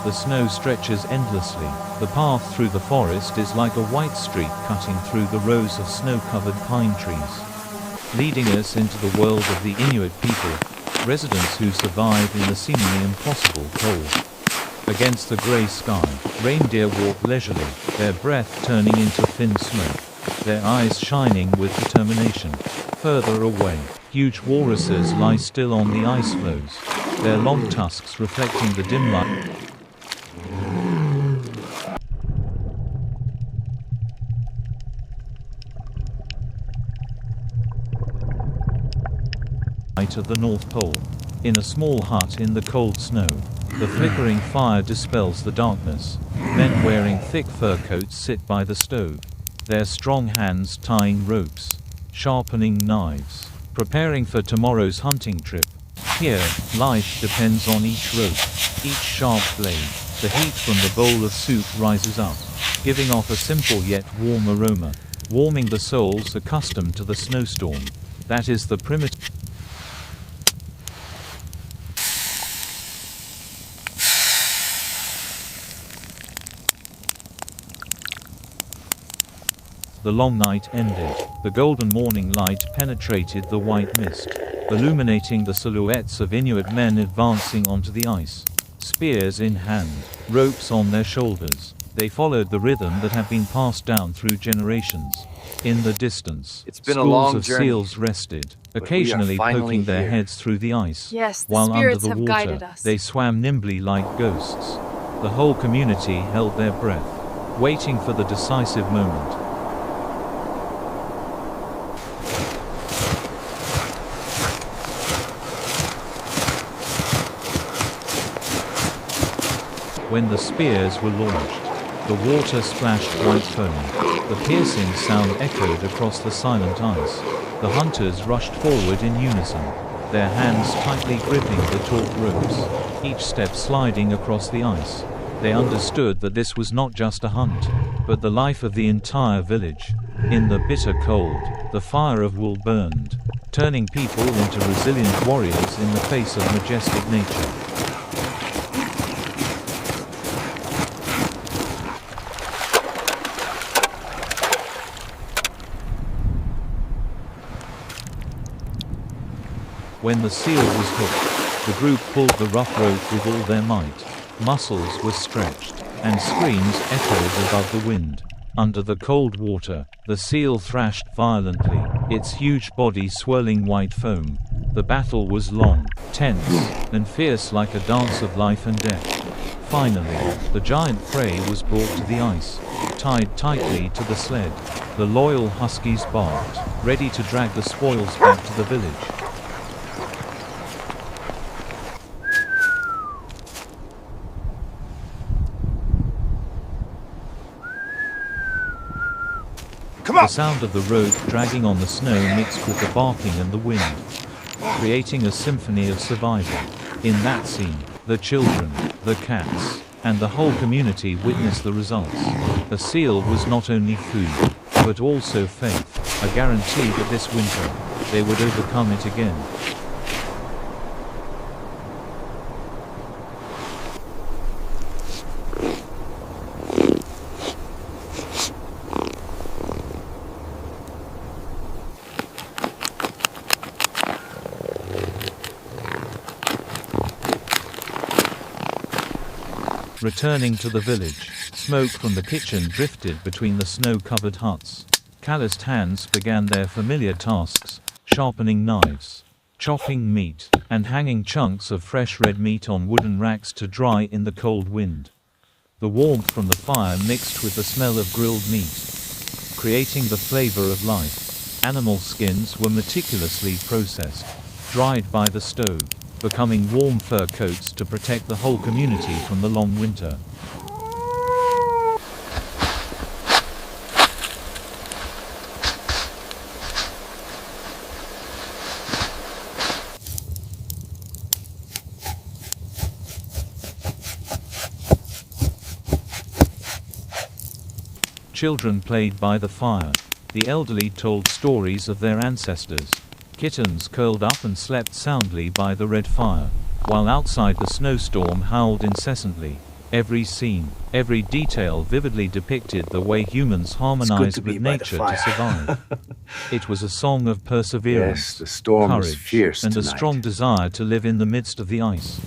The snow stretches endlessly. The path through the forest is like a white streak cutting through the rows of snow-covered pine trees, leading us into the world of the Inuit people, residents who survive in the seemingly impossible cold. Against the grey sky, reindeer walk leisurely, their breath turning into thin smoke, their eyes shining with determination. Further away, huge walruses lie still on the ice floes, their long tusks reflecting the dim light of the North Pole. In a small hut in the cold snow, the flickering fire dispels the darkness. Men wearing thick fur coats sit by the stove, their strong hands tying ropes, sharpening knives, preparing for tomorrow's hunting trip. Here, life depends on each rope, each sharp blade. The heat from the bowl of soup rises up, giving off a simple yet warm aroma, warming the souls accustomed to the snowstorm. That is the primitive The long night ended. The golden morning light penetrated the white mist, illuminating the silhouettes of Inuit men advancing onto the ice, spears in hand, ropes on their shoulders. They followed the rhythm that had been passed down through generations. In the distance, It's been a schools long of journey, seals rested, but we are occasionally finally poking their here. heads through the ice. Yes, the While under spirits the have water, guided us. they swam nimbly like ghosts. The whole community held their breath, waiting for the decisive moment. When the spears were launched, the water splashed white foam. The piercing sound echoed across the silent ice. The hunters rushed forward in unison, their hands tightly gripping the taut ropes, each step sliding across the ice. They understood that this was not just a hunt, but the life of the entire village. In the bitter cold, the fire of wool burned, turning people into resilient warriors in the face of majestic nature. When the seal was hooked, the group pulled the rough rope with all their might. Muscles were stretched, and screams echoed above the wind. Under the cold water, the seal thrashed violently, its huge body swirling white foam. The battle was long, tense, and fierce like a dance of life and death. Finally, the giant prey was brought to the ice, tied tightly to the sled. The loyal huskies barked, ready to drag the spoils back to the village. The sound of the rope dragging on the snow mixed with the barking and the wind, creating a symphony of survival. In that scene, the children, the cats, and the whole community witnessed the results. A seal was not only food, but also faith, a guarantee that this winter, they would overcome it again. Returning to the village, smoke from the kitchen drifted between the snow-covered huts. Calloused hands began their familiar tasks, sharpening knives, chopping meat, and hanging chunks of fresh red meat on wooden racks to dry in the cold wind. The warmth from the fire mixed with the smell of grilled meat, creating the flavor of life. Animal skins were meticulously processed, dried by the stove, becoming warm fur coats to protect the whole community from the long winter. Children played by the fire. The elderly told stories of their ancestors. Kittens curled up and slept soundly by the red fire, while outside the snowstorm howled incessantly. Every scene, every detail vividly depicted the way humans harmonized with nature to survive. It was a song of perseverance, Yes, the storm was courage, fierce and a tonight. strong desire to live in the midst of the ice.